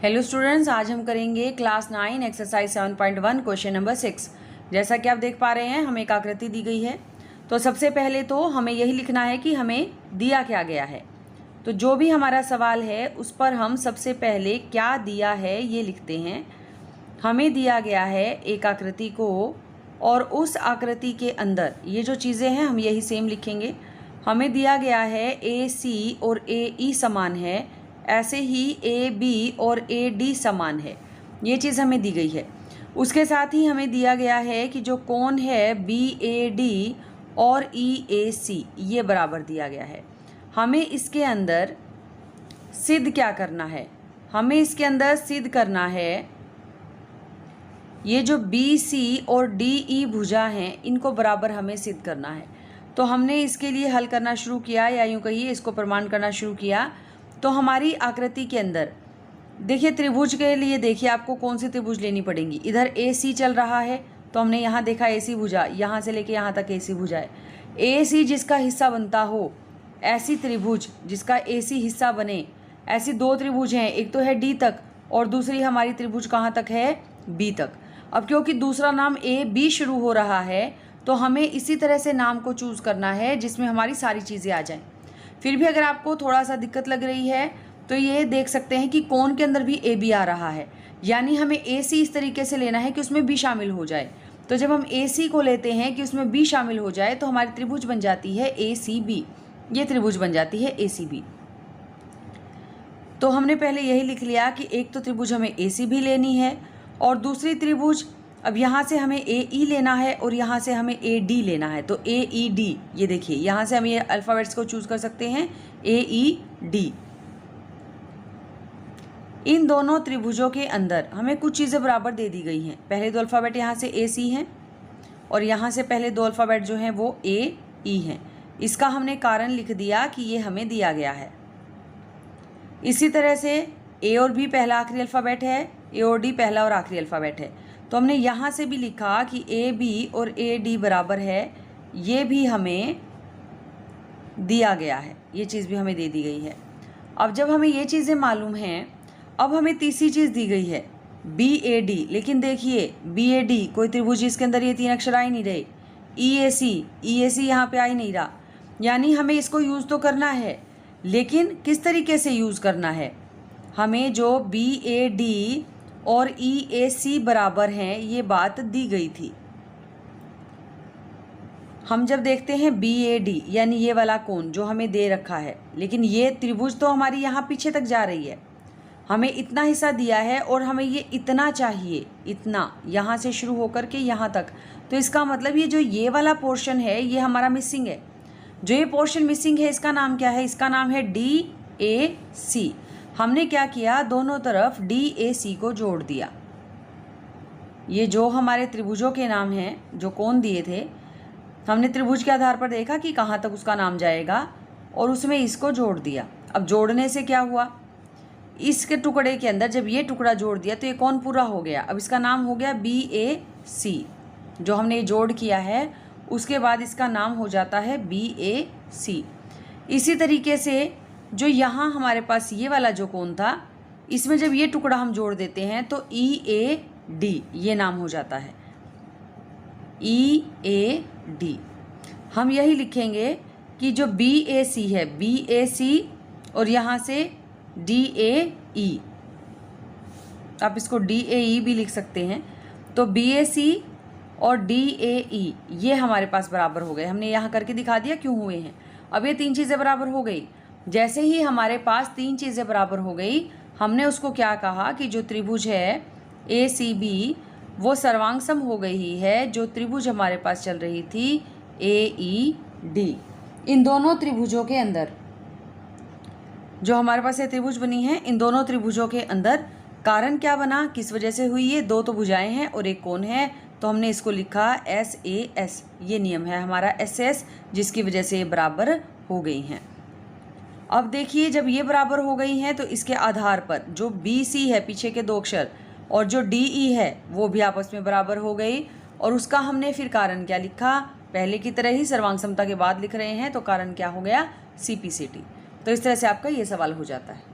Hello students, आज हम करेंगे क्लास 9 एक्सरसाइज 7.1 क्वेश्चन नंबर 6। जैसा कि आप देख पा रहे हैं, हमें एक आकृति दी गई है। तो सबसे पहले तो हमें यही लिखना है कि हमें दिया क्या गया है। तो जो भी हमारा सवाल है उस पर हम सबसे पहले क्या दिया है ये लिखते हैं। हमें दिया गया है एक आकृति को, और उस आकृति के अंदर ये जो चीज़ें हैं हम यही सेम लिखेंगे। हमें दिया गया है AC और AE समान है, ऐसे ही AB और AD समान है। ये चीज़ हमें दी गई है। उसके साथ ही हमें दिया गया है कि जो कोण है BAD और EAC ये बराबर दिया गया है। हमें इसके अंदर सिद्ध क्या करना है? हमें इसके अंदर सिद्ध करना है ये जो BC और DE भुजा हैं इनको बराबर हमें सिद्ध करना है। तो हमने इसके लिए हल करना शुरू किया, या यूँ कहिए इसको प्रमाण करना शुरू किया। तो हमारी आकृति के अंदर देखिए, त्रिभुज के लिए देखिए आपको कौन सी त्रिभुज लेनी पड़ेगी। इधर AC चल रहा है तो हमने यहाँ देखा AC भुजा, यहाँ से लेके यहाँ तक AC भुजा है। AC जिसका हिस्सा बनता हो, ऐसी त्रिभुज जिसका AC हिस्सा बने, ऐसी दो त्रिभुज हैं। एक तो है D तक और दूसरी हमारी त्रिभुज कहाँ तक है? B तक। अब क्योंकि दूसरा नाम AB शुरू हो रहा है तो हमें इसी तरह से नाम को चूज़ करना है जिसमें हमारी सारी चीज़ें आ जाएं। फिर भी अगर आपको थोड़ा सा दिक्कत लग रही है तो ये देख सकते हैं कि कोण के अंदर भी AB आ रहा है, यानी हमें AC इस तरीके से लेना है कि उसमें B शामिल हो जाए। तो जब हम AC को लेते हैं कि उसमें B शामिल हो जाए तो हमारी त्रिभुज बन जाती है ACB। ये त्रिभुज बन जाती है ACB। तो हमने पहले यही लिख लिया कि एक तो त्रिभुज हमें ACB लेनी है और दूसरी त्रिभुज, अब यहाँ से हमें AE लेना है और यहाँ से हमें AD लेना है। तो AED, ये देखिए यहाँ से हम ये अल्फ़ाबेट्स को चूज़ कर सकते हैं AED। इन दोनों त्रिभुजों के अंदर हमें कुछ चीज़ें बराबर दे दी गई हैं। पहले दो अल्फ़ाबेट यहाँ से AC हैं और यहाँ से पहले दो अल्फ़ाबेट जो हैं वो AE हैं। इसका हमने कारण लिख दिया कि ये हमें दिया गया है। इसी तरह से A और B पहला आखिरी अल्फ़ाबेट है, A और D पहला और आखिरी अल्फ़ाबेट है। तो हमने यहाँ से भी लिखा कि AB और AD बराबर है, ये भी हमें दिया गया है। ये चीज़ भी हमें दे दी गई है। अब जब हमें ये चीज़ें मालूम हैं, अब हमें तीसरी चीज़ दी गई है BAD। लेकिन देखिए BAD कोई त्रिभुज, इसके अंदर ये तीन अक्षर आ ही नहीं रहे। EAC यहाँ पे आ ही नहीं रहा, यानी हमें इसको यूज़ तो करना है, लेकिन किस तरीके से यूज़ करना है? हमें जो BAD और EAC बराबर हैं ये बात दी गई थी। हम जब देखते हैं BAD यानी ये वाला कोण जो हमें दे रखा है, लेकिन ये त्रिभुज तो हमारी यहाँ पीछे तक जा रही है। हमें इतना हिस्सा दिया है और हमें ये इतना चाहिए, इतना यहाँ से शुरू होकर के यहाँ तक। तो इसका मतलब ये जो ये वाला पोर्शन है ये हमारा मिसिंग है। जो ये पोर्शन मिसिंग है इसका नाम क्या है? इसका नाम है DAC। हमने क्या किया? दोनों तरफ DAC को जोड़ दिया। ये जो हमारे त्रिभुजों के नाम हैं, जो कोण दिए थे, हमने त्रिभुज के आधार पर देखा कि कहाँ तक उसका नाम जाएगा और उसमें इसको जोड़ दिया। अब जोड़ने से क्या हुआ? इसके टुकड़े के अंदर जब ये टुकड़ा जोड़ दिया तो ये कोण पूरा हो गया। अब इसका नाम हो गया BAC। जो हमने ये जोड़ किया है उसके बाद इसका नाम हो जाता है BAC। इसी तरीके से जो यहाँ हमारे पास ये वाला जो कोण था, इसमें जब ये टुकड़ा हम जोड़ देते हैं तो EAD ये नाम हो जाता है EAD। हम यही लिखेंगे कि जो BAC है BAC और यहाँ से DAE, आप इसको DAE भी लिख सकते हैं। तो BAC और DAE ये हमारे पास बराबर हो गए। हमने यहाँ करके दिखा दिया क्यों हुए हैं। अब ये तीन चीज़ें बराबर हो गई। जैसे ही हमारे पास तीन चीज़ें बराबर हो गई, हमने उसको क्या कहा कि जो त्रिभुज है ACB वो सर्वांग हो गई है जो त्रिभुज हमारे पास चल रही थी AED। इन दोनों त्रिभुजों के अंदर जो हमारे पास ये त्रिभुज बनी है, इन दोनों त्रिभुजों के अंदर कारण क्या बना, किस वजह से हुई? ये दो तो भुजाएं हैं और एक कोण है, तो हमने इसको लिखा SAS। ये नियम है हमारा SS, जिसकी वजह से ये बराबर हो गई हैं। अब देखिए जब ये बराबर हो गई हैं तो इसके आधार पर जो BC है पीछे के दो अक्षर और जो DE है वो भी आपस में बराबर हो गई। और उसका हमने फिर कारण क्या लिखा? पहले की तरह ही सर्वांग समता के बाद लिख रहे हैं, तो कारण क्या हो गया? CPCT। तो इस तरह से आपका ये सवाल हो जाता है।